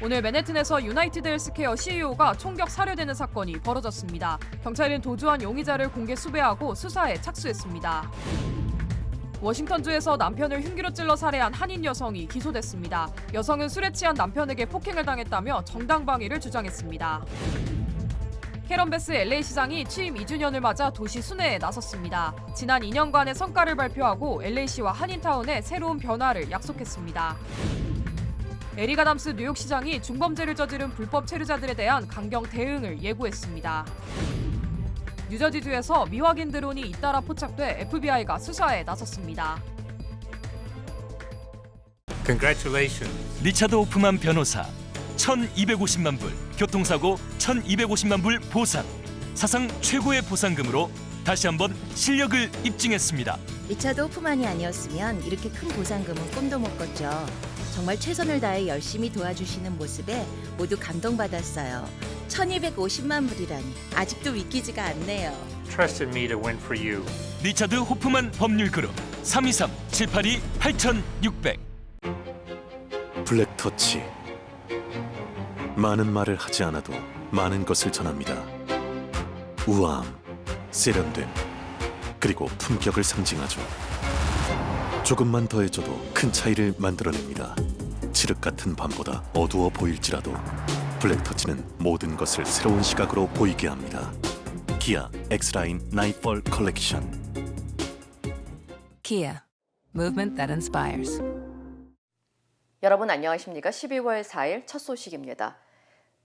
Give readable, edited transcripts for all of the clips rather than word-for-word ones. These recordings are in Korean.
오늘 맨해튼에서 유나이티드 헬스케어 CEO가 총격 살해되는 사건이 벌어졌습니다. 경찰은 도주한 용의자를 공개 수배하고 수사에 착수했습니다. 워싱턴주에서 남편을 흉기로 찔러 살해한 한인 여성이 기소됐습니다. 여성은 술에 취한 남편에게 폭행을 당했다며 정당방위를 주장했습니다. 캐런 베스 LA 시장이 취임 2주년을 맞아 도시 순회에 나섰습니다. 지난 2년간의 성과를 발표하고 LA시와 한인타운에 새로운 변화를 약속했습니다. 에릭 아담스 뉴욕시장이 중범죄를 저지른 불법 체류자들에 대한 강경 대응을 예고했습니다. 뉴저지주에서 미확인 드론이 잇따라 포착돼 FBI가 수사에 나섰습니다. Congratulations. 리차드 호프만 변호사 1,250만 불, 교통사고 1,250만 불 보상. 사상 최고의 보상금으로 다시 한번 실력을 입증했습니다. 리차드 호프만이 아니었으면 이렇게 큰 보상금은 꿈도 못 꿨죠. 정말 최선을 다해 열심히 도와주시는 모습에 모두 감동받았어요. 1,250만 불이라니 아직도 믿기지가 않네요. Trusted me to win for you. 리차드 호프만 법률그룹 323-782-8600. 블랙터치. 많은 말을 하지 않아도 많은 것을 전합니다. 우아함, 세련됨, 그리고 품격을 상징하죠. 조금만 더해줘도 큰 차이를 만들어냅니다. 칠흑 같은 밤보다 어두워 보일지라도 블랙터치는 모든 것을 새로운 시각으로 보이게 합니다. 기아 X라인 나이트폴 컬렉션. Kia, movement that inspires. 여러분 안녕하십니까? 12월 4일 첫 소식입니다.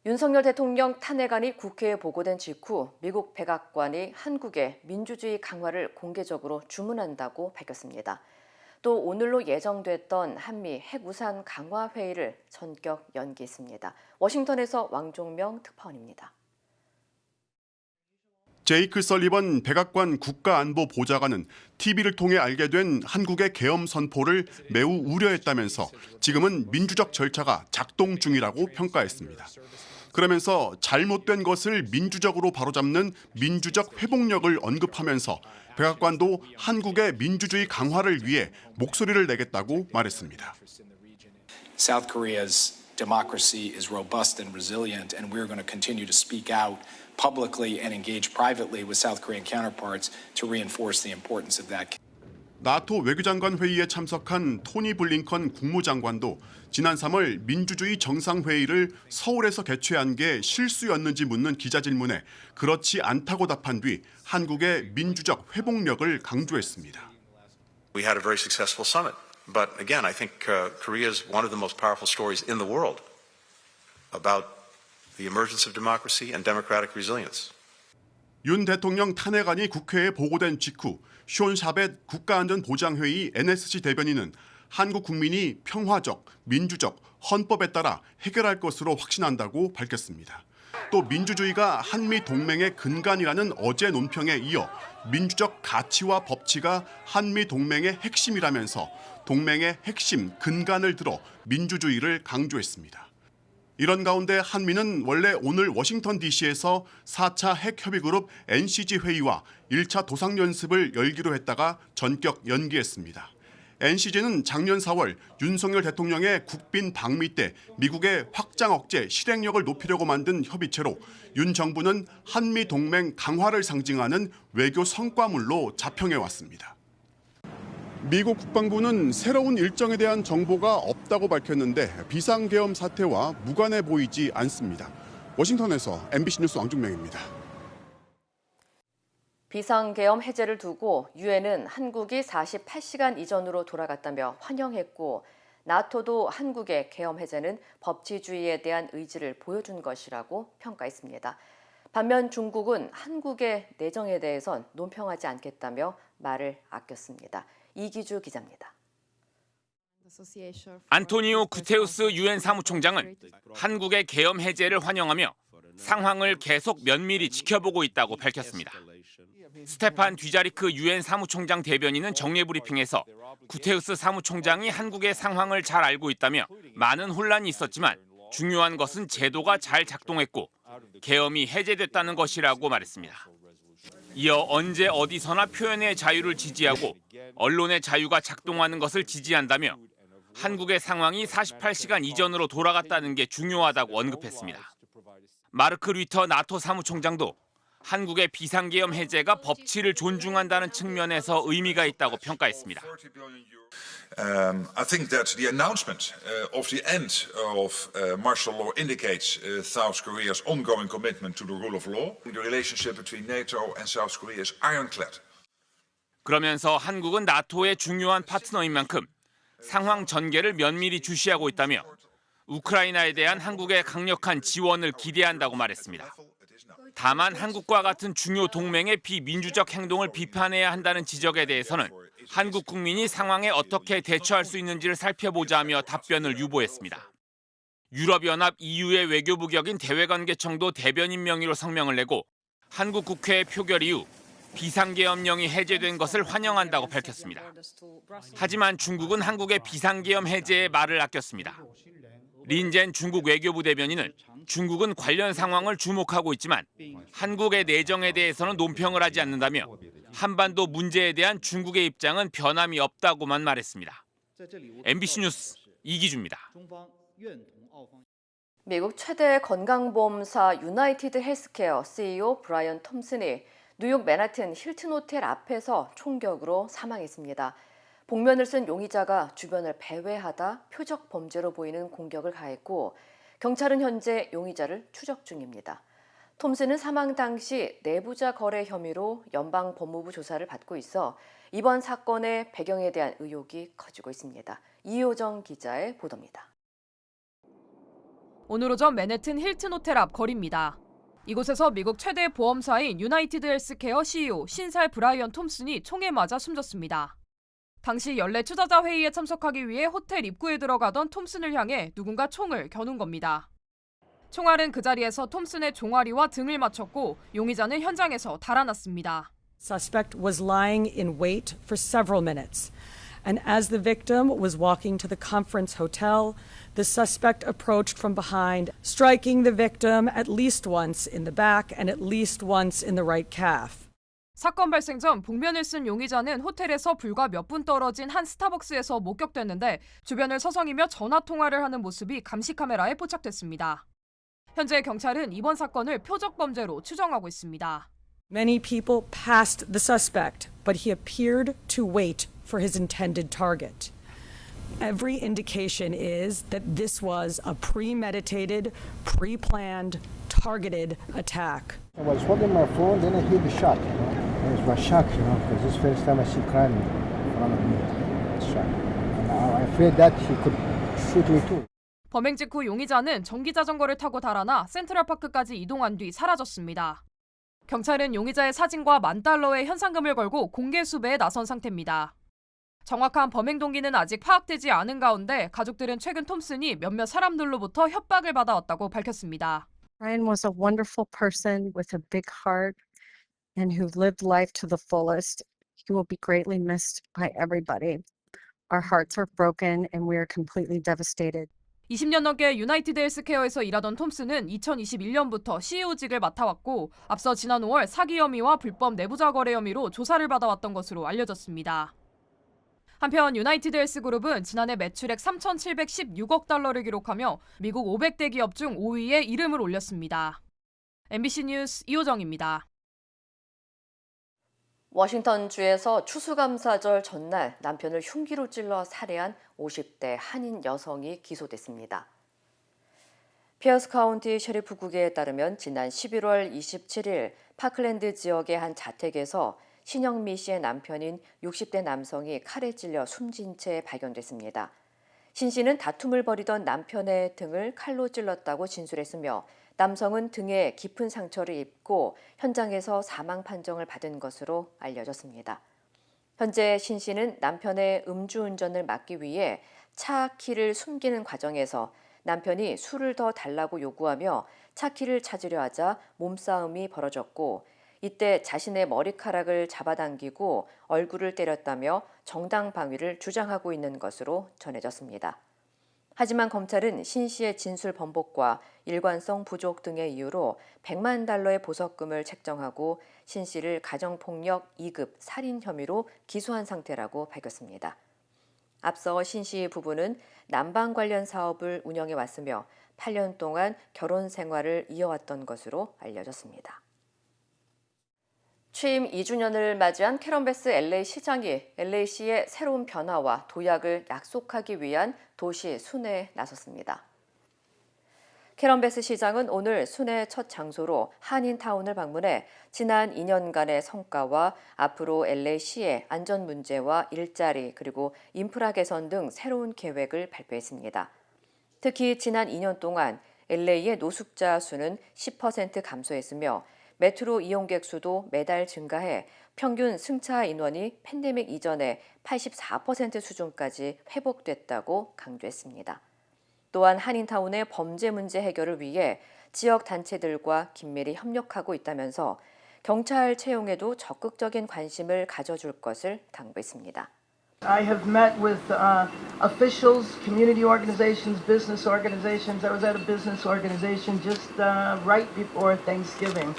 윤석열 대통령 탄핵안이 국회에 보고된 직후 미국 백악관이 한국의 민주주의 강화를 공개적으로 주문한다고 밝혔습니다. 또 오늘로 예정됐던 한미 핵우산 강화 회의를 전격 연기했습니다. 워싱턴에서 왕종명 특파원입니다. 제이크 설리번 백악관 국가안보보좌관은 TV를 통해 알게 된 한국의 계엄 선포를 매우 우려했다면서 지금은 민주적 절차가 작동 중이라고 평가했습니다. 그러면서 잘못된 것을 민주적으로 바로잡는 민주적 회복력을 언급하면서 백악관도 한국의 민주주의 강화를 위해 목소리를 내겠다고 말했습니다. South Korea's democracy is robust and resilient, and we're going to continue to speak out publicly and engage privately with South Korean counterparts to reinforce the importance of that. 나토 외교장관 회의에 참석한 토니 블링컨 국무장관도 지난 3월 민주주의 정상회의를 서울에서 개최한 게 실수였는지 묻는 기자 질문에 그렇지 않다고 답한 뒤 한국의 민주적 회복력을 강조했습니다. We had a very successful summit, but again, I think Korea is one of the most powerful stories in the world about the emergence of democracy and democratic resilience. 윤 대통령 탄핵안이 국회에 보고된 직후 숀 샤벳 국가안전보장회의 NSC 대변인은 한국 국민이 평화적, 민주적, 헌법에 따라 해결할 것으로 확신한다고 밝혔습니다. 또 민주주의가 한미 동맹의 근간이라는 어제 논평에 이어 민주적 가치와 법치가 한미 동맹의 핵심이라면서 동맹의 핵심, 근간을 들어 민주주의를 강조했습니다. 이런 가운데 한미는 원래 오늘 워싱턴 DC에서 4차 핵협의그룹 NCG 회의와 1차 도상연습을 열기로 했다가 전격 연기했습니다. NCG는 작년 4월 윤석열 대통령의 국빈 방미 때 미국의 확장 억제 실행력을 높이려고 만든 협의체로 윤 정부는 한미 동맹 강화를 상징하는 외교 성과물로 자평해왔습니다. 미국 국방부는 새로운 일정에 대한 정보가 없다고 밝혔는데 비상계엄 사태와 무관해 보이지 않습니다. 워싱턴에서 MBC 뉴스 왕중명입니다. 비상계엄 해제를 두고 유엔은 한국이 48시간 이전으로 돌아갔다며 환영했고 나토도 한국의 계엄 해제는 법치주의에 대한 의지를 보여준 것이라고 평가했습니다. 반면 중국은 한국의 내정에 대해선 논평하지 않겠다며 말을 아꼈습니다. 이기주 기자입니다. 안토니오 구테우스 유엔 사무총장은 한국의 계엄 해제를 환영하며 상황을 계속 면밀히 지켜보고 있다고 밝혔습니다. 스테판 듀자리크 유엔 사무총장 대변인은 정례 브리핑에서 구테우스 사무총장이 한국의 상황을 잘 알고 있다며 많은 혼란이 있었지만 중요한 것은 제도가 잘 작동했고 계엄이 해제됐다는 것이라고 말했습니다. 이어 언제 어디서나 표현의 자유를 지지하고 언론의 자유가 작동하는 것을 지지한다며 한국의 상황이 48시간 이전으로 돌아갔다는 게 중요하다고 언급했습니다. 마르크 류터 나토 사무총장도 한국의 비상계엄 해제가 법치를 존중한다는 측면에서 의미가 있다고 평가했습니다. I think that the announcement of the end of martial law indicates South Korea's ongoing commitment to the rule of law. The relationship between NATO and South Korea is ironclad. 그러면서 한국은 나토의 중요한 파트너인 만큼 상황 전개를 면밀히 주시하고 있다며 우크라이나에 대한 한국의 강력한 지원을 기대한다고 말했습니다. 다만 한국과 같은 중요 동맹의 비민주적 행동을 비판해야 한다는 지적에 대해서는 한국 국민이 상황에 어떻게 대처할 수 있는지를 살펴보자며 답변을 유보했습니다. 유럽연합 EU의 외교부 격인 대외관계청도 대변인 명의로 성명을 내고 한국 국회의 표결 이후 비상계엄령이 해제된 것을 환영한다고 밝혔습니다. 하지만 중국은 한국의 비상계엄 해제에 말을 아꼈습니다. 린젠 중국 외교부 대변인은 중국은 관련 상황을 주목하고 있지만 한국의 내정에 대해서는 논평을 하지 않는다며 한반도 문제에 대한 중국의 입장은 변함이 없다고만 말했습니다. MBC 뉴스 이기주입니다. 미국 최대 건강보험사 유나이티드 헬스케어 CEO 브라이언 톰슨이 뉴욕 맨하튼 힐튼 호텔 앞에서 총격으로 사망했습니다. 복면을 쓴 용의자가 주변을 배회하다 표적 범죄로 보이는 공격을 가했고 경찰은 현재 용의자를 추적 중입니다. 톰슨은 사망 당시 내부자 거래 혐의로 연방 법무부 조사를 받고 있어 이번 사건의 배경에 대한 의혹이 커지고 있습니다. 이효정 기자의 보도입니다. 오늘 오전 맨해튼 힐튼 호텔 앞 거리입니다. 이곳에서 미국 최대 보험사인 유나이티드 헬스케어 CEO 신살 브라이언 톰슨이 총에 맞아 숨졌습니다. 당시 연례 투자자 회의에 참석하기 위해 호텔 입구에 들어가던 톰슨을 향해 누군가 총을 겨눈 겁니다. 총알은 그 자리에서 톰슨의 종아리와 등을 맞췄고 용의자는 현장에서 달아났습니다. Suspect was lying in wait for several minutes. And as the victim was walking to the conference hotel, the suspect approached from behind, striking the victim at least once in the back and at least once in the right calf. 사건 발생 전 복면을 쓴 용의자는 호텔에서 불과 몇 분 떨어진 한 스타벅스에서 목격됐는데 주변을 서성이며 전화 통화를 하는 모습이 감시 카메라에 포착됐습니다. 현재 경찰은 이번 사건을 표적 범죄로 추정하고 있습니다. Many people passed the suspect, but he appeared to wait for his intended target. Every indication is that this was a premeditated, pre-planned, targeted attack. I was holding my phone, then I hear the shot. It was shock, because this is the first time I see crime in front of me. It's shock. And I feared that he could shoot me too. 범행 직후 용의자는 전기자전거를 타고 달아나 센트럴파크까지 이동한 뒤 사라졌습니다. 경찰은 용의자의 사진과 $10,000의 현상금을 걸고 공개 수배에 나선 상태입니다. 정확한 범행 동기는 아직 파악되지 않은 가운데 가족들은 최근 톰슨이 몇몇 사람들로부터 협박을 받아왔다고 밝혔습니다. Brian was a wonderful person with a big heart and who lived life to the fullest. He will be greatly missed by everybody. Our hearts are broken and we are completely devastated. 20년 넘게 유나이티드 헬스케어에서 일하던 톰슨은 2021년부터 CEO직을 맡아왔고 앞서 지난 5월 사기 혐의와 불법 내부자 거래 혐의로 조사를 받아왔던 것으로 알려졌습니다. 한편 유나이티드 헬스그룹은 지난해 매출액 3,716억 달러를 기록하며 미국 500대 기업 중 5위에 이름을 올렸습니다. MBC 뉴스 이호정입니다. 워싱턴주에서 추수감사절 전날 남편을 흉기로 찔러 살해한 50대 한인 여성이 기소됐습니다. 피어스 카운티 셰리프국에 따르면 지난 11월 27일 파클랜드 지역의 한 자택에서 신영미 씨의 남편인 60대 남성이 칼에 찔려 숨진 채 발견됐습니다. 신 씨는 다툼을 벌이던 남편의 등을 칼로 찔렀다고 진술했으며 남성은 등에 깊은 상처를 입고 현장에서 사망 판정을 받은 것으로 알려졌습니다. 현재 신 씨는 남편의 음주운전을 막기 위해 차 키를 숨기는 과정에서 남편이 술을 더 달라고 요구하며 차 키를 찾으려 하자 몸싸움이 벌어졌고 이때 자신의 머리카락을 잡아당기고 얼굴을 때렸다며 정당방위를 주장하고 있는 것으로 전해졌습니다. 하지만 검찰은 신 씨의 진술 번복과 일관성 부족 등의 이유로 $1,000,000의 보석금을 책정하고 신 씨를 가정폭력 2급 살인 혐의로 기소한 상태라고 밝혔습니다. 앞서 신씨 부부는 난방 관련 사업을 운영해 왔으며 8년 동안 결혼 생활을 이어왔던 것으로 알려졌습니다. 취임 2주년을 맞이한 캐런 베스 LA 시장이 LA시의 새로운 변화와 도약을 약속하기 위한 도시 순회에 나섰습니다. 캐런 베스 시장은 오늘 순회 첫 장소로 한인타운을 방문해 지난 2년간의 성과와 앞으로 LA시의 안전 문제와 일자리 그리고 인프라 개선 등 새로운 계획을 발표했습니다. 특히 지난 2년 동안 LA의 노숙자 수는 10% 감소했으며 메트로 이용객 수도 매달 증가해 평균 승차 인원이 팬데믹 이전의 84% 수준까지 회복됐다고 강조했습니다. 또한 한인타운의 범죄 문제 해결을 위해 지역 단체들과 긴밀히 협력하고 있다면서 경찰 채용에도 적극적인 관심을 가져줄 것을 당부했습니다. I have met with officials, community organizations, business organizations. I was at a business organization just right before Thanksgiving.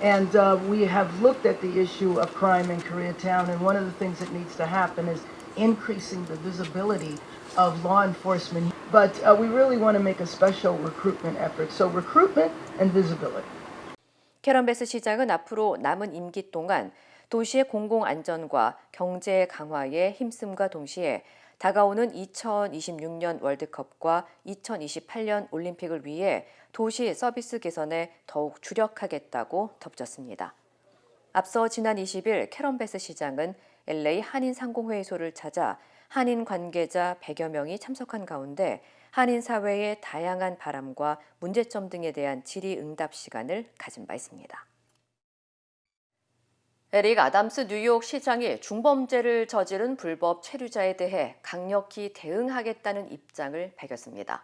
And we have looked at the issue of crime in Koreatown. And one of the things that needs to happen is increasing the visibility of law enforcement. But we really want to make a special recruitment effort. So recruitment and visibility. 캐런 베스 시장은 앞으로 남은 임기 동안 도시의 공공안전과 경제 강화에 힘씀과 동시에 다가오는 2026년 월드컵과 2028년 올림픽을 위해 도시 서비스 개선에 더욱 주력하겠다고 덧붙였습니다. 앞서 지난 20일 캐런 베스 시장은 LA 한인 상공회의소를 찾아 한인 관계자 100여 명이 참석한 가운데 한인 사회의 다양한 바람과 문제점 등에 대한 질의응답 시간을 가진 바 있습니다. 에릭 아담스 뉴욕 시장이 중범죄를 저지른 불법 체류자에 대해 강력히 대응하겠다는 입장을 밝혔습니다.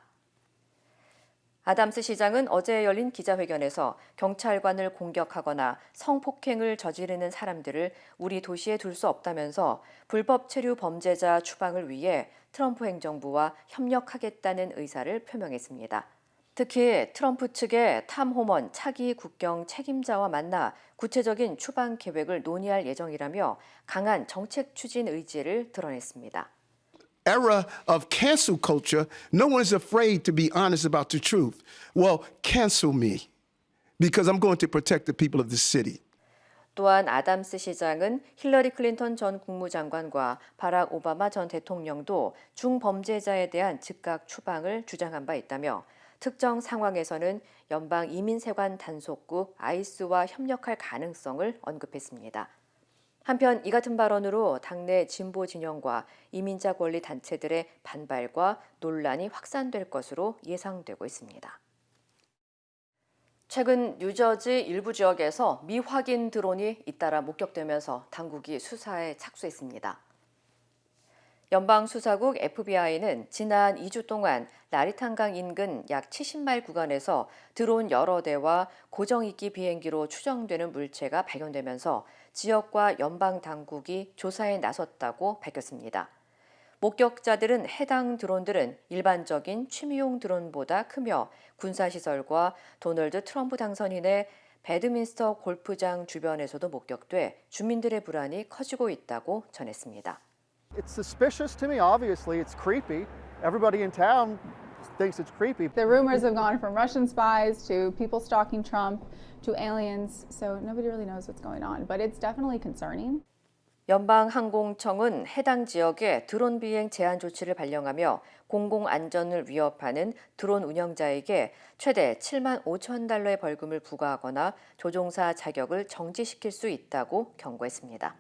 아담스 시장은 어제 열린 기자회견에서 경찰관을 공격하거나 성폭행을 저지르는 사람들을 우리 도시에 둘 수 없다면서 불법 체류 범죄자 추방을 위해 트럼프 행정부와 협력하겠다는 의사를 표명했습니다. 특히 트럼프 측의 탐 호먼 차기 국경 책임자와 만나 구체적인 추방 계획을 논의할 예정이라며 강한 정책 추진 의지를 드러냈습니다. Era of cancel culture, no one is afraid to be honest about the truth. Well, cancel me because I'm going to protect the people of this city. 또한 아담스 시장은 힐러리 클린턴 전 국무장관과 바락 오바마 전 대통령도 중범죄자에 대한 즉각 추방을 주장한 바 있다며 특정 상황에서는 연방 이민세관 단속국 아이스와 협력할 가능성을 언급했습니다. 한편 이 같은 발언으로 당내 진보 진영과 이민자 권리 단체들의 반발과 논란이 확산될 것으로 예상되고 있습니다. 최근 뉴저지 일부 지역에서 미확인 드론이 잇따라 목격되면서 당국이 수사에 착수했습니다. 연방수사국 FBI는 지난 2주 동안 라리탄강 인근 약 70마일 구간에서 드론 여러 대와 고정익기 비행기로 추정되는 물체가 발견되면서 지역과 연방 당국이 조사에 나섰다고 밝혔습니다. 목격자들은 해당 드론들은 일반적인 취미용 드론보다 크며 군사시설과 도널드 트럼프 당선인의 배드민스터 골프장 주변에서도 목격돼 주민들의 불안이 커지고 있다고 전했습니다. It's suspicious to me. Obviously, it's creepy. Everybody in town thinks it's creepy. The rumors have gone from Russian spies to people stalking Trump to aliens, so nobody really knows what's going on. But it's definitely concerning. 연방항공청은 해당 지역에 드론 비행 제한 조치를 발령하며 공공안전을 위협하는 드론 운영자에게 최대 7만 5천 달러의 벌금을 부과하거나 조종사 자격을 정지시킬 수 있다고 경고했습니다.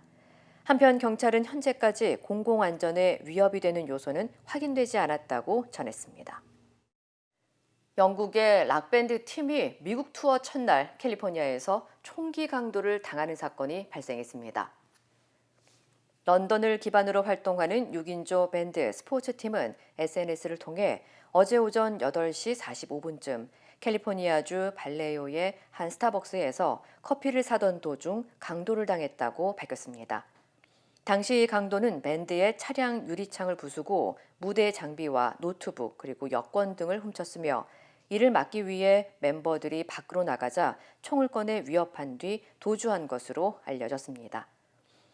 한편 경찰은 현재까지 공공안전에 위협이 되는 요소는 확인되지 않았다고 전했습니다. 영국의 락밴드 팀이 미국 투어 첫날 캘리포니아에서 총기 강도를 당하는 사건이 발생했습니다. 런던을 기반으로 활동하는 6인조 밴드 스포츠팀은 SNS를 통해 어제 오전 8시 45분쯤 캘리포니아주 발레오의 한 스타벅스에서 커피를 사던 도중 강도를 당했다고 밝혔습니다. 당시 강도는 밴드의 차량 유리창을 부수고 무대 장비와 노트북 그리고 여권 등을 훔쳤으며 이를 막기 위해 멤버들이 밖으로 나가자 총을 꺼내 위협한 뒤 도주한 것으로 알려졌습니다.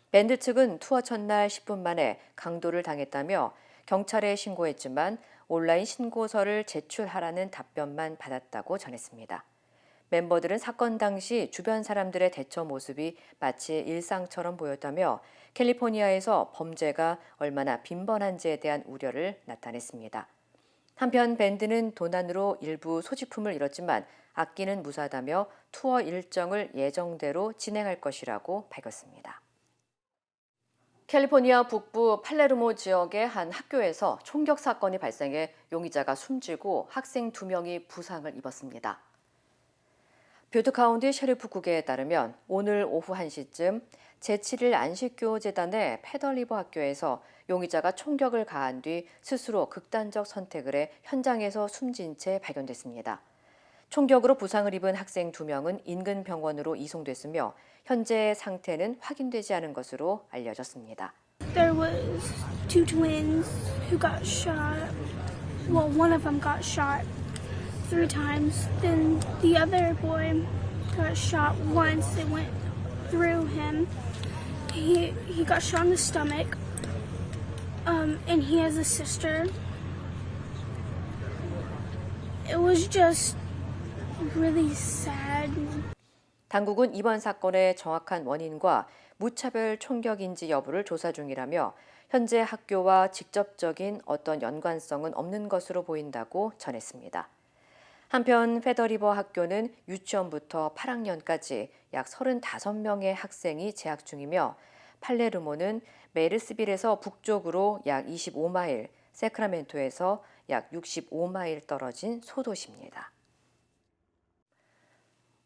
밴드 측은 투어 첫날 10분 만에 강도를 당했다며 경찰에 신고했지만 온라인 신고서를 제출하라는 답변만 받았다고 전했습니다. 멤버들은 사건 당시 주변 사람들의 대처 모습이 마치 일상처럼 보였다며 캘리포니아에서 범죄가 얼마나 빈번한지에 대한 우려를 나타냈습니다. 한편 밴드는 도난으로 일부 소지품을 잃었지만 악기는 무사하다며 투어 일정을 예정대로 진행할 것이라고 밝혔습니다. 캘리포니아 북부 팔레르모 지역의 한 학교에서 총격 사건이 발생해 용의자가 숨지고 학생 2명이 부상을 입었습니다. 뷰트 카운티 셰리프국에 따르면 오늘 오후 1시쯤 제7일 안식교 재단의 페덜리버 학교에서 용의자가 총격을 가한 뒤 스스로 극단적 선택을 해 현장에서 숨진 채 발견됐습니다. 총격으로 부상을 입은 학생 2명은 인근 병원으로 이송됐으며 현재 상태는 확인되지 않은 것으로 알려졌습니다. There was 2 twins who got shot. Well, one of them got shot 3 times. Then the other boy got shot once. It went through him. He got shot in the stomach. And he has a sister. It was just really sad. 당국은 이번 사건의 정확한 원인과 무차별 총격인지 여부를 조사 중이라며 현재 학교와 직접적인 어떤 연관성은 없는 것으로 보인다고 전했습니다. 한편 페더리버 학교는 유치원부터 8학년까지 약 35명의 학생이 재학 중이며 팔레르모는 메르스빌에서 북쪽으로 약 25마일, 세크라멘토에서 약 65마일 떨어진 소도시입니다.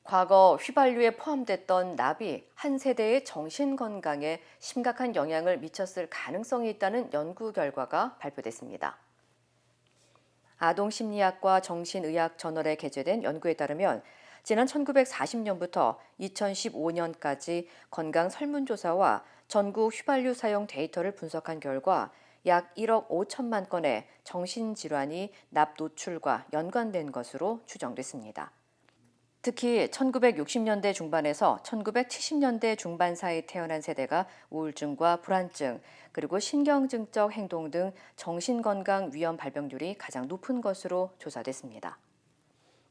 과거 휘발유에 포함됐던 납이 한 세대의 정신 건강에 심각한 영향을 미쳤을 가능성이 있다는 연구 결과가 발표됐습니다. 아동심리학과 정신의학 저널에 게재된 연구에 따르면 지난 1940년부터 2015년까지 건강 설문조사와 전국 휘발유 사용 데이터를 분석한 결과 약 1억 5천만 건의 정신질환이 납 노출과 연관된 것으로 추정됐습니다. 특히 1960년대 중반에서 1970년대 중반 사이 태어난 세대가 우울증과 불안증, 그리고 신경증적 행동 등 정신건강 위험 발병률이 가장 높은 것으로 조사됐습니다.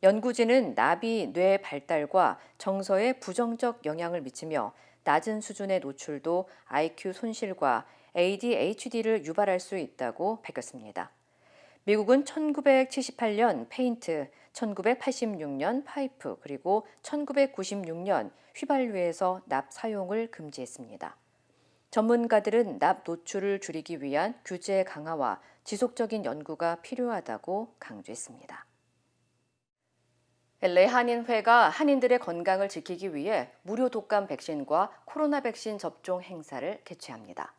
연구진은 납이 뇌 발달과 정서에 부정적 영향을 미치며 낮은 수준의 노출도 IQ 손실과 ADHD를 유발할 수 있다고 밝혔습니다. 미국은 1978년 페인트, 1986년 파이프, 그리고 1996년 휘발유에서 납 사용을 금지했습니다. 전문가들은 납 노출을 줄이기 위한 규제 강화와 지속적인 연구가 필요하다고 강조했습니다. LA 한인회가 한인들의 건강을 지키기 위해 무료 독감 백신과 코로나 백신 접종 행사를 개최합니다.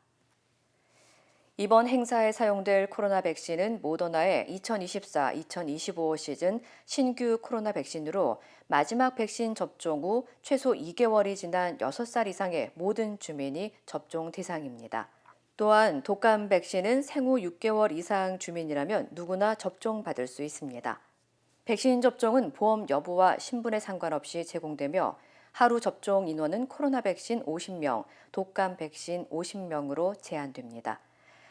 이번 행사에 사용될 코로나 백신은 모더나의 2024-2025 시즌 신규 코로나 백신으로 마지막 백신 접종 후 최소 2개월이 지난 6살 이상의 모든 주민이 접종 대상입니다. 또한 독감 백신은 생후 6개월 이상 주민이라면 누구나 접종받을 수 있습니다. 백신 접종은 보험 여부와 신분에 상관없이 제공되며 하루 접종 인원은 코로나 백신 50명, 독감 백신 50명으로 제한됩니다.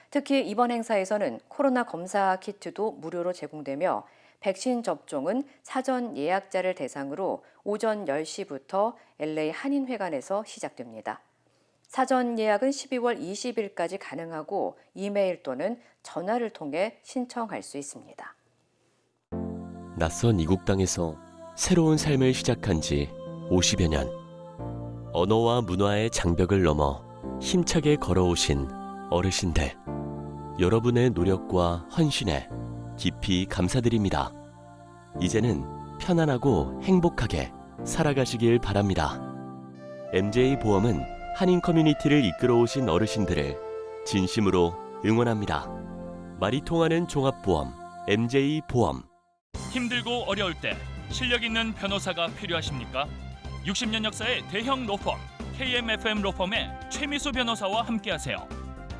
특히 이번 행사에서는 코로나 검사 키트도 무료로 제공되며 백신 접종은 사전 예약자를 대상으로 오전 10시부터 LA 한인회관에서 시작됩니다. 사전 예약은 12월 20일까지 가능하고 이메일 또는 전화를 통해 신청할 수 있습니다. 낯선 이국 땅에서 새로운 삶을 시작한 지 50여 년. 언어와 문화의 장벽을 넘어 힘차게 걸어오신 어르신들. 여러분의 노력과 헌신에 깊이 감사드립니다. 이제는 편안하고 행복하게 살아가시길 바랍니다. MJ보험은 한인 커뮤니티를 이끌어오신 어르신들을 진심으로 응원합니다. 말이 통하는 종합보험 MJ보험. 힘들고 어려울 때 실력 있는 변호사가 필요하십니까? 60년 역사의 대형 로펌 KMFM 로펌의 최미수 변호사와 함께하세요.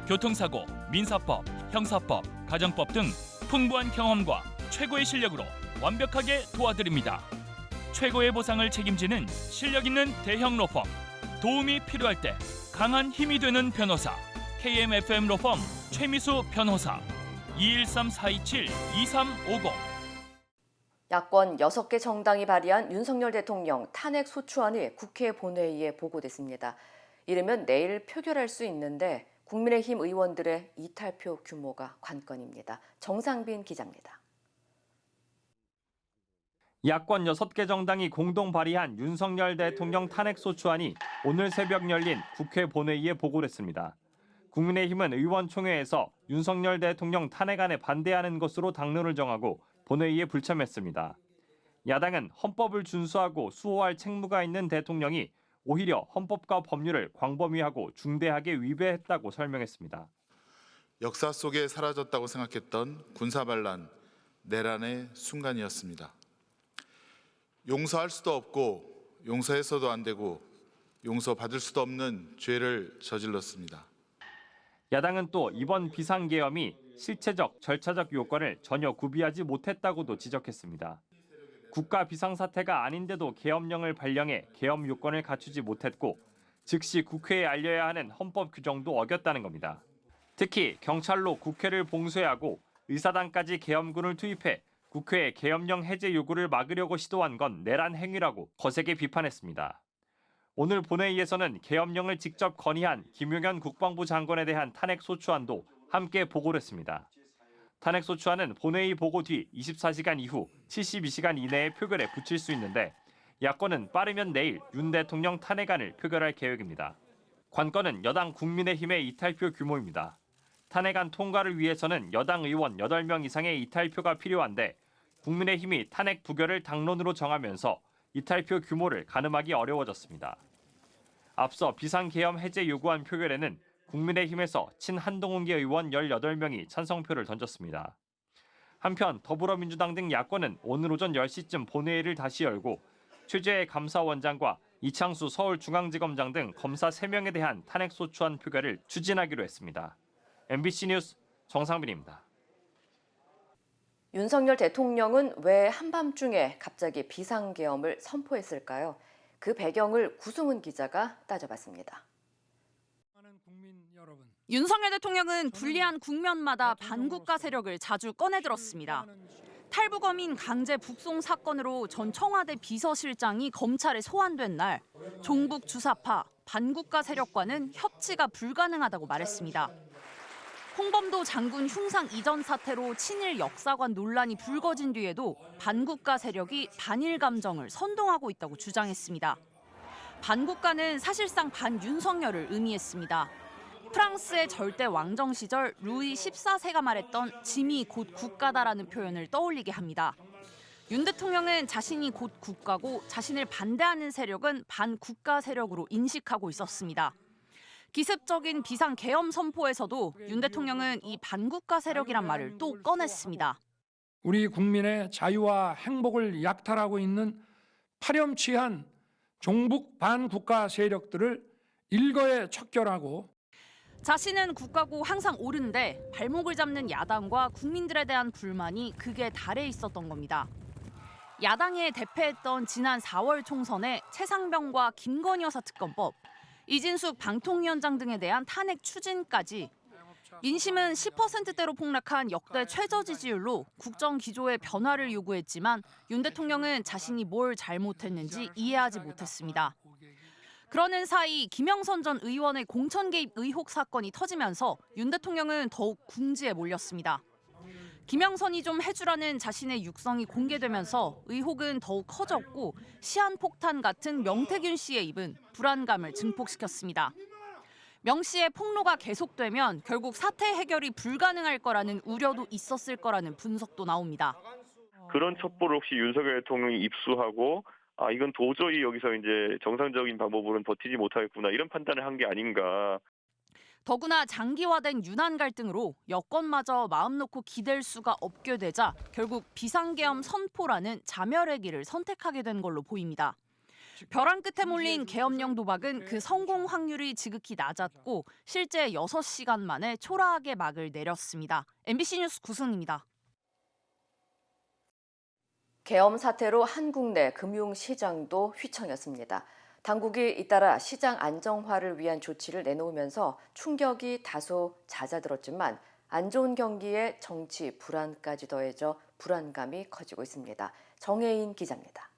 교통사고, 민사법, 형사법, 가정법 등 풍부한 경험과 최고의 실력으로 완벽하게 도와드립니다. 최고의 보상을 책임지는 실력 있는 대형 로펌. 도움이 필요할 때 강한 힘이 되는 변호사 KMFM 로펌 최미수 변호사. 213-427-2350. 야권 6개 정당이 발의한 윤석열 대통령 탄핵 소추안이 국회 본회의에 보고됐습니다. 이르면 내일 표결할 수 있는데 국민의힘 의원들의 이탈표 규모가 관건입니다. 정상빈 기자입니다. 야권 6개 정당이 공동 발의한 윤석열 대통령 탄핵 소추안이 오늘 새벽 열린 국회 본회의에 보고됐습니다. 국민의힘은 의원총회에서 윤석열 대통령 탄핵안에 반대하는 것으로 당론을 정하고 본회의에 불참했습니다. 야당은 헌법을 준수하고 수호할 책무가 있는 대통령이 오히려 헌법과 법률을 광범위하고 중대하게 위배했다고 설명했습니다. 역사 속에 사라졌다고 생각했던 군사반란, 내란의 순간이었습니다. 용서할 수도 없고 용서해서도 안 되고 용서받을 수도 없는 죄를 저질렀습니다. 야당은 또 이번 비상계엄이 실체적, 절차적 요건을 전혀 구비하지 못했다고도 지적했습니다. 국가 비상사태가 아닌데도 계엄령을 발령해 계엄 요건을 갖추지 못했고 즉시 국회에 알려야 하는 헌법 규정도 어겼다는 겁니다. 특히 경찰로 국회를 봉쇄하고 의사당까지 계엄군을 투입해 국회에 계엄령 해제 요구를 막으려고 시도한 건 내란 행위라고 거세게 비판했습니다. 오늘 본회의에서는 계엄령을 직접 건의한 김용현 국방부 장관에 대한 탄핵 소추안도 함께 보고를 했습니다. 탄핵 소추안은 본회의 보고 뒤 24시간 이후 72시간 이내에 표결에 붙일 수 있는데 야권은 빠르면 내일 윤 대통령 탄핵안을 표결할 계획입니다. 관건은 여당 국민의힘의 이탈표 규모입니다. 탄핵안 통과를 위해서는 여당 의원 8명 이상의 이탈표가 필요한데 국민의힘이 탄핵 부결을 당론으로 정하면서 이탈표 규모를 가늠하기 어려워졌습니다. 앞서 비상계엄 해제 요구안 표결에는 국민의힘에서 친한동훈계 의원 18명이 찬성표를 던졌습니다. 한편 더불어민주당 등 야권은 오늘 오전 10시쯤 본회의를 다시 열고 최재해 감사원장과 이창수 서울중앙지검장 등 검사 3명에 대한 탄핵소추안 표결을 추진하기로 했습니다. MBC 뉴스 정상빈입니다. 윤석열 대통령은 왜 한밤중에 갑자기 비상계엄을 선포했을까요? 그 배경을 구승훈 기자가 따져봤습니다. 윤석열 대통령은 불리한 국면마다 반국가 세력을 자주 꺼내들었습니다. 탈북어민 강제 북송 사건으로 전 청와대 비서실장이 검찰에 소환된 날 종북 주사파 반국가 세력과는 협치가 불가능하다고 말했습니다. 홍범도 장군 흉상 이전 사태로 친일 역사관 논란이 불거진 뒤에도 반국가 세력이 반일 감정을 선동하고 있다고 주장했습니다. 반국가는 사실상 반윤석열을 의미했습니다. 프랑스의 절대 왕정 시절 루이 14세가 말했던 짐이 곧 국가다라는 표현을 떠올리게 합니다. 윤 대통령은 자신이 곧 국가고 자신을 반대하는 세력은 반국가 세력으로 인식하고 있었습니다. 기습적인 비상계엄 선포에서도 윤 대통령은 이 반국가 세력이란 말을 또 꺼냈습니다. 우리 국민의 자유와 행복을 약탈하고 있는 파렴치한 종북 반국가 세력들을 일거에 척결하고 자신은 국가고 항상 옳은데 발목을 잡는 야당과 국민들에 대한 불만이 극에 달해 있었던 겁니다. 야당에 대패했던 지난 4월 총선에 최상병과 김건희 여사 특검법, 이진숙 방통위원장 등에 대한 탄핵 추진까지 민심은 10%대로 폭락한 역대 최저 지지율로 국정 기조의 변화를 요구했지만 윤 대통령은 자신이 뭘 잘못했는지 이해하지 못했습니다. 그러는 사이 김영선 전 의원의 공천 개입 의혹 사건이 터지면서 윤 대통령은 더욱 궁지에 몰렸습니다. 김영선이 좀 해주라는 자신의 육성이 공개되면서 의혹은 더욱 커졌고 시한폭탄 같은 명태균 씨의 입은 불안감을 증폭시켰습니다. 명 씨의 폭로가 계속되면 결국 사태 해결이 불가능할 거라는 우려도 있었을 거라는 분석도 나옵니다. 그런 첩보를 혹시 윤석열 대통령이 입수하고 이건 도저히 여기서 이제 정상적인 방법으로는 버티지 못하겠구나 이런 판단을 한 게 아닌가. 더구나 장기화된 유난 갈등으로 여권마저 마음 놓고 기댈 수가 없게 되자 결국 비상계엄 선포라는 자멸의 길을 선택하게 된 걸로 보입니다. 벼랑 끝에 몰린 계엄령 도박은 그 성공 확률이 지극히 낮았고 실제 6시간 만에 초라하게 막을 내렸습니다. MBC 뉴스 구승입니다. 계엄 사태로 한국 내 금융시장도 휘청였습니다. 당국이 잇따라 시장 안정화를 위한 조치를 내놓으면서 충격이 다소 잦아들었지만 안 좋은 경기에 정치 불안까지 더해져 불안감이 커지고 있습니다. 정혜인 기자입니다.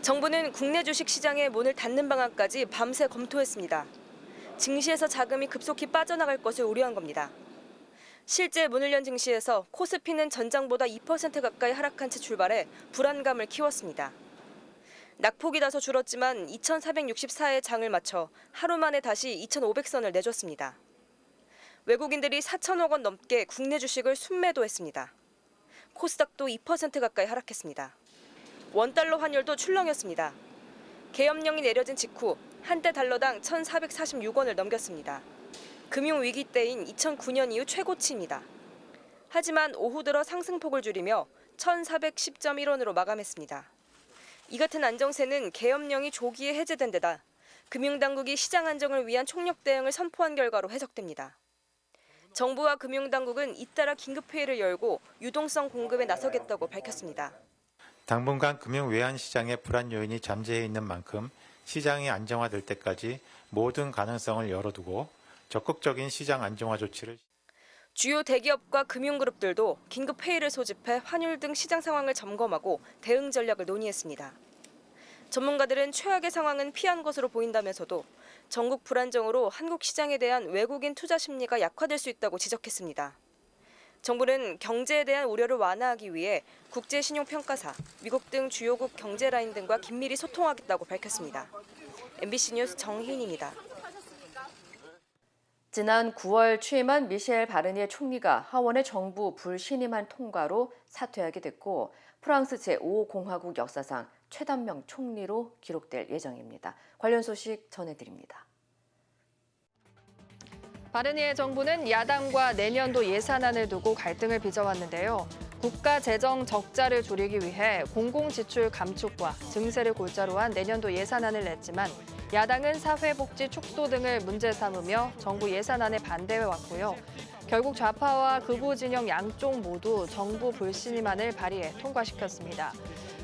정부는 국내 주식시장의 문을 닫는 방안까지 밤새 검토했습니다. 증시에서 자금이 급속히 빠져나갈 것을 우려한 겁니다. 실제 문을 연 증시에서 코스피는 전장보다 2% 가까이 하락한 채 출발해 불안감을 키웠습니다. 낙폭이 다소 줄었지만 2,464의 장을 마쳐 하루 만에 다시 2,500선을 내줬습니다. 외국인들이 4천억 원 넘게 국내 주식을 순매도했습니다. 코스닥도 2% 가까이 하락했습니다. 원달러 환율도 출렁였습니다. 계엄령이 내려진 직후 한때 달러당 1,446원을 넘겼습니다. 금융위기 때인 2009년 이후 최고치입니다. 하지만 오후 들어 상승폭을 줄이며 1,410.1원으로 마감했습니다. 이 같은 안정세는 계엄령이 조기에 해제된 데다 금융당국이 시장 안정을 위한 총력 대응을 선포한 결과로 해석됩니다. 정부와 금융당국은 잇따라 긴급회의를 열고 유동성 공급에 나서겠다고 밝혔습니다. 당분간 금융 외환 시장의 불안 요인이 잠재해 있는 만큼 시장이 안정화될 때까지 모든 가능성을 열어두고 적극적인 시장 안정화 조치를 주요 대기업과 금융그룹들도 긴급회의를 소집해 환율 등 시장 상황을 점검하고 대응 전략을 논의했습니다. 전문가들은 최악의 상황은 피한 것으로 보인다면서도 전국 불안정으로 한국 시장에 대한 외국인 투자 심리가 약화될 수 있다고 지적했습니다. 정부는 경제에 대한 우려를 완화하기 위해 국제신용평가사, 미국 등 주요국 경제라인 등과 긴밀히 소통하겠다고 밝혔습니다. MBC 뉴스 정희인입니다. 지난 9월 취임한 미셸 바르니에 총리가 하원의 정부 불신임안 통과로 사퇴하게 됐고 프랑스 제5공화국 역사상 최단명 총리로 기록될 예정입니다. 관련 소식 전해드립니다. 바르니에 정부는 야당과 내년도 예산안을 두고 갈등을 빚어왔는데요. 국가 재정 적자를 줄이기 위해 공공지출 감축과 증세를 골자로 한 내년도 예산안을 냈지만 야당은 사회복지 축소 등을 문제 삼으며 정부 예산안에 반대해왔고요. 결국 좌파와 극우 진영 양쪽 모두 정부 불신임안을 발의해 통과시켰습니다.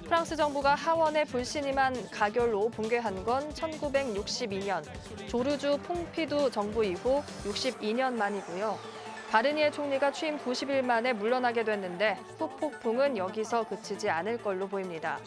프랑스 정부가 하원의 불신임안 가결로 붕괴한 건 1962년 조르주 퐁피두 정부 이후 62년 만이고요. 바르니에 총리가 취임 90일 만에 물러나게 됐는데 후폭풍은 여기서 그치지 않을 걸로 보입니다.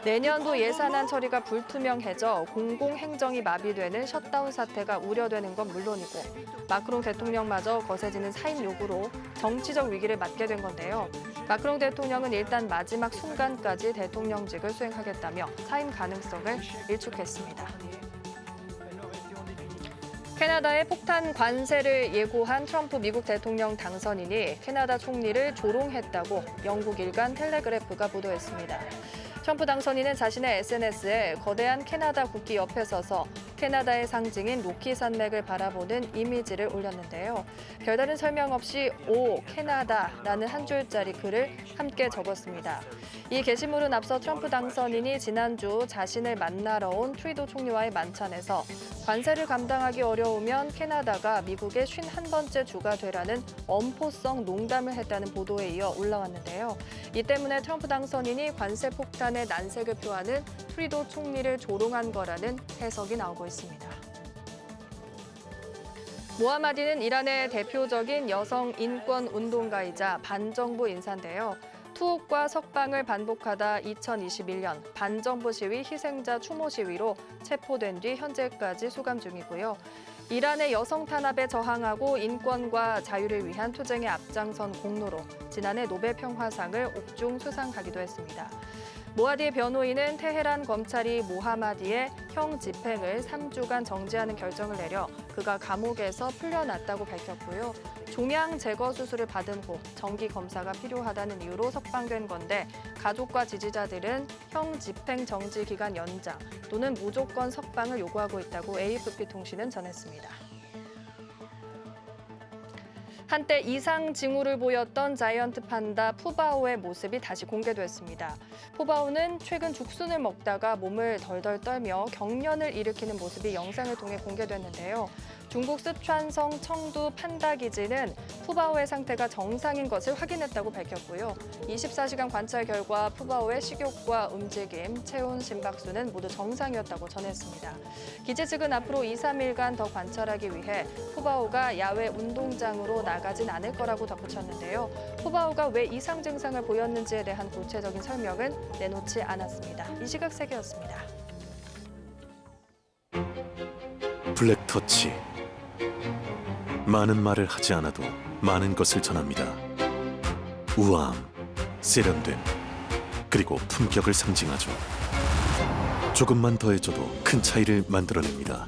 내년도 예산안 처리가 불투명해져 공공행정이 마비되는 셧다운 사태가 우려되는 건 물론이고 마크롱 대통령마저 거세지는 사임 요구로 정치적 위기를 맞게 된 건데요. 마크롱 대통령은 일단 마지막 순간까지 대통령직을 수행하겠다며 사임 가능성을 일축했습니다. 캐나다의 폭탄 관세를 예고한 트럼프 미국 대통령 당선인이 캐나다 총리를 조롱했다고 영국 일간 텔레그래프가 보도했습니다. 트럼프 당선인은 자신의 SNS에 거대한 캐나다 국기 옆에 서서 캐나다의 상징인 로키 산맥을 바라보는 이미지를 올렸는데요. 별다른 설명 없이 오 캐나다라는 한 줄짜리 글을 함께 적었습니다. 이 게시물은 앞서 트럼프 당선인이 지난주 자신을 만나러 온 트루도 총리와의 만찬에서 관세를 감당하기 어려우면 캐나다가 미국의 51번째 주가 되라는 엄포성 농담을 했다는 보도에 이어 올라왔는데요. 이 때문에 트럼프 당선인이 관세 폭탄의 난색을 표하는 트루도 총리를 조롱한 거라는 해석이 나오고 있습니다. 모하마디는 이란의 대표적인 여성 인권 운동가이자 반정부 인사인데요. 투옥과 석방을 반복하다 2021년 반정부 시위 희생자 추모 시위로 체포된 뒤 현재까지 수감 중이고요. 이란의 여성 탄압에 저항하고 인권과 자유를 위한 투쟁에 앞장선 공로로 지난해 노벨 평화상을 옥중 수상하기도 했습니다. 모하디 변호인은 테헤란 검찰이 모하마디의 형 집행을 3주간 정지하는 결정을 내려 그가 감옥에서 풀려났다고 밝혔고요. 종양 제거 수술을 받은 후 정기 검사가 필요하다는 이유로 석방된 건데 가족과 지지자들은 형 집행 정지 기간 연장 또는 무조건 석방을 요구하고 있다고 AFP 통신은 전했습니다. 한때 이상 징후를 보였던 자이언트 판다 푸바오의 모습이 다시 공개됐습니다. 푸바오는 최근 죽순을 먹다가 몸을 덜덜 떨며 경련을 일으키는 모습이 영상을 통해 공개됐는데요. 중국 쓰촨성 청두 판다 기지는 푸바오의 상태가 정상인 것을 확인했다고 밝혔고요. 24시간 관찰 결과 푸바오의 식욕과 움직임, 체온, 심박수는 모두 정상이었다고 전했습니다. 기지 측은 앞으로 2, 3일간 더 관찰하기 위해 푸바오가 야외 운동장으로 나가진 않을 거라고 덧붙였는데요. 푸바오가 왜 이상 증상을 보였는지에 대한 구체적인 설명은 내놓지 않았습니다. 이 시각 세계였습니다. 블랙터치. 많은 말을 하지 않아도 많은 것을 전합니다. 우아함, 세련됨, 그리고 품격을 상징하죠. 조금만 더해줘도 큰 차이를 만들어냅니다.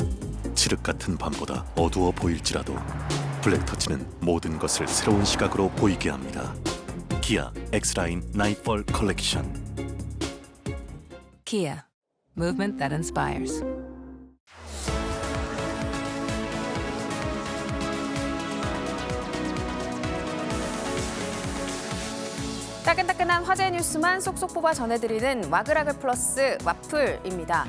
칠흑 같은 밤보다 어두워 보일지라도 블랙터치는 모든 것을 새로운 시각으로 보이게 합니다. 기아 X라인 나이펄 컬렉션. Kia, movement that inspires. 따끈따끈한 화제 뉴스만 쏙쏙 뽑아 전해드리는 와글와글 플러스 와플입니다.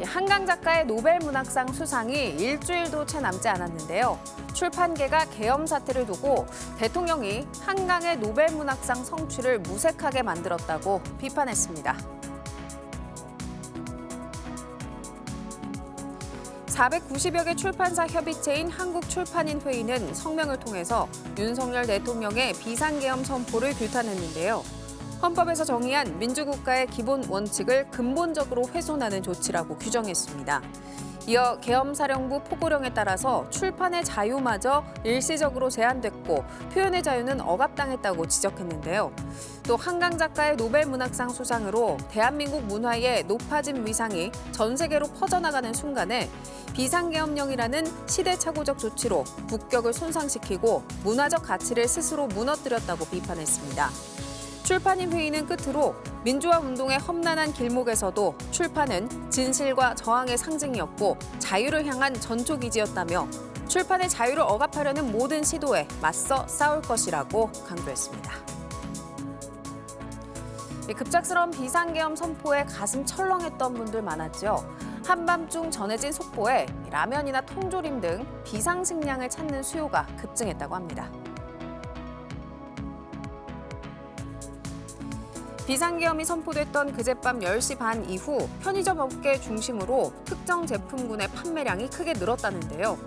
한강 작가의 노벨 문학상 수상이 일주일도 채 남지 않았는데요. 출판계가 계엄 사태를 두고 대통령이 한강의 노벨 문학상 성취를 무색하게 만들었다고 비판했습니다. 490여 개 출판사 협의체인 한국출판인회의는 성명을 통해서 윤석열 대통령의 비상계엄 선포를 규탄했는데요. 헌법에서 정의한 민주국가의 기본 원칙을 근본적으로 훼손하는 조치라고 규정했습니다. 이어 계엄사령부 포고령에 따라서 출판의 자유마저 일시적으로 제한됐고 표현의 자유는 억압당했다고 지적했는데요. 또 한강 작가의 노벨 문학상 수상으로 대한민국 문화의 높아진 위상이 전 세계로 퍼져나가는 순간에 비상계엄령이라는 시대착오적 조치로 국격을 손상시키고 문화적 가치를 스스로 무너뜨렸다고 비판했습니다. 출판인 회의는 끝으로 민주화 운동의 험난한 길목에서도 출판은 진실과 저항의 상징이었고 자유를 향한 전초기지였다며 출판의 자유를 억압하려는 모든 시도에 맞서 싸울 것이라고 강조했습니다. 급작스러운 비상계엄 선포에 가슴 철렁했던 분들 많았죠. 한밤중 전해진 속보에 라면이나 통조림 등 비상식량을 찾는 수요가 급증했다고 합니다. 비상계엄이 선포됐던 그젯밤 10시 반 이후 편의점 업계 중심으로 특정 제품군의 판매량이 크게 늘었다는데요.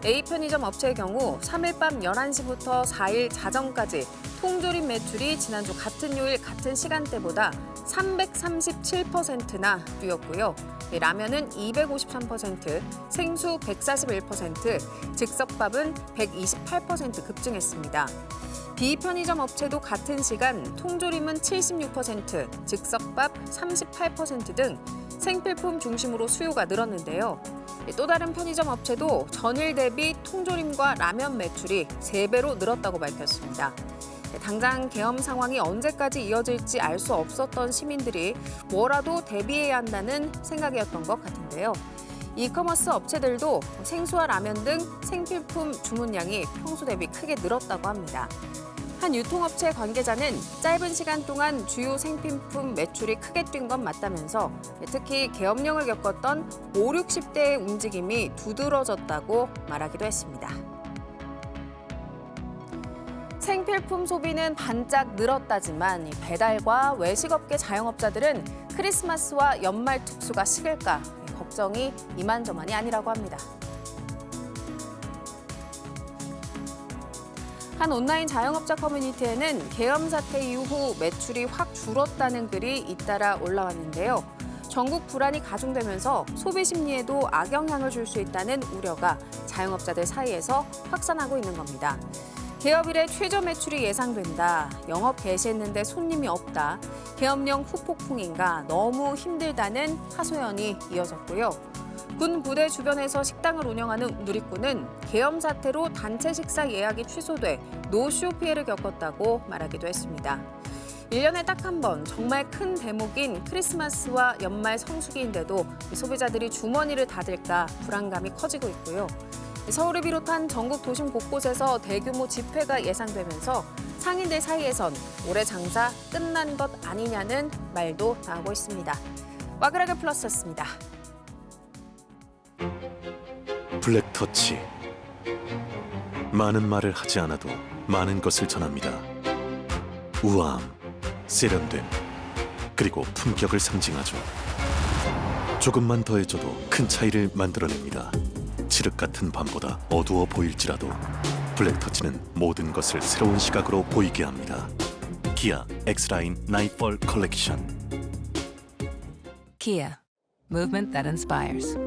A 편의점 업체의 경우 3일 밤 11시부터 4일 자정까지 통조림 매출이 지난주 같은 요일 같은 시간대보다 337%나 뛰었고요. 라면은 253%, 생수 141%, 즉석밥은 128% 급증했습니다. 비편의점 업체도 같은 시간 통조림은 76%, 즉석밥 38% 등 생필품 중심으로 수요가 늘었는데요. 또 다른 편의점 업체도 전일 대비 통조림과 라면 매출이 3배로 늘었다고 밝혔습니다. 당장 계엄 상황이 언제까지 이어질지 알 수 없었던 시민들이 뭐라도 대비해야 한다는 생각이었던 것 같은데요. 이커머스 업체들도 생수와 라면 등 생필품 주문량이 평소 대비 크게 늘었다고 합니다. 한 유통업체 관계자는 짧은 시간 동안 주요 생필품 매출이 크게 뛴 건 맞다면서 특히 계엄령을 겪었던 5, 60대의 움직임이 두드러졌다고 말하기도 했습니다. 생필품 소비는 반짝 늘었다지만 배달과 외식업계 자영업자들은 크리스마스와 연말 특수가 식을까 걱정이 이만저만이 아니라고 합니다. 한 온라인 자영업자 커뮤니티에는 계엄 사태 이후 매출이 확 줄었다는 글이 잇따라 올라왔는데요. 전국 불안이 가중되면서 소비 심리에도 악영향을 줄 수 있다는 우려가 자영업자들 사이에서 확산하고 있는 겁니다. 개업일에 최저 매출이 예상된다. 영업 개시했는데 손님이 없다. 계엄령 후폭풍인가 너무 힘들다는 하소연이 이어졌고요. 군 부대 주변에서 식당을 운영하는 누리꾼은 계엄 사태로 단체 식사 예약이 취소돼 노쇼 피해를 겪었다고 말하기도 했습니다. 1년에 딱 한 번 정말 큰 대목인 크리스마스와 연말 성수기인데도 소비자들이 주머니를 닫을까 불안감이 커지고 있고요. 서울을 비롯한 전국 도심 곳곳에서 대규모 집회가 예상되면서 상인들 사이에선 올해 장사 끝난 것 아니냐는 말도 나오고 있습니다. 와그라그 플러스였습니다. 블랙터치. 많은 말을 하지 않아도 많은 것을 전합니다. 우아함, 세련됨, 그리고 품격을 상징하죠. 조금만 더해줘도 큰 차이를 만들어냅니다. 칠흑 같은 밤보다 어두워 보일지라도 블랙터치는 모든 것을 새로운 시각으로 보이게 합니다. 기아 X라인 나이트폴 컬렉션. Kia, movement that inspires.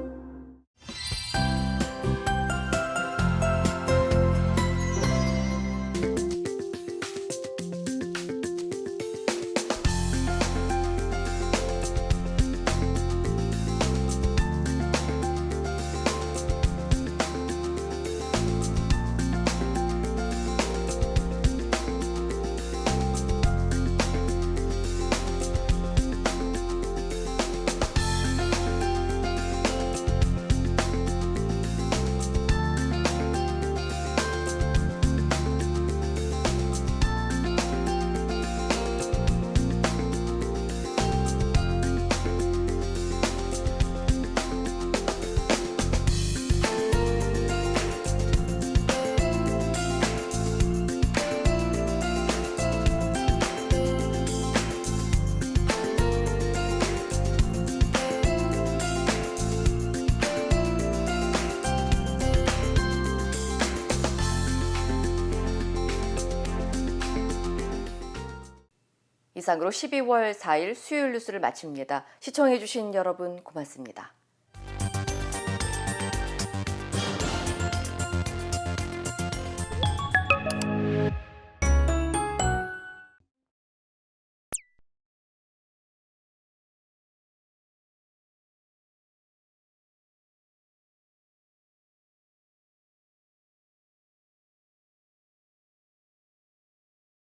이상으로 12월 4일 수요일 뉴스를 마칩니다. 시청해주신 여러분 고맙습니다.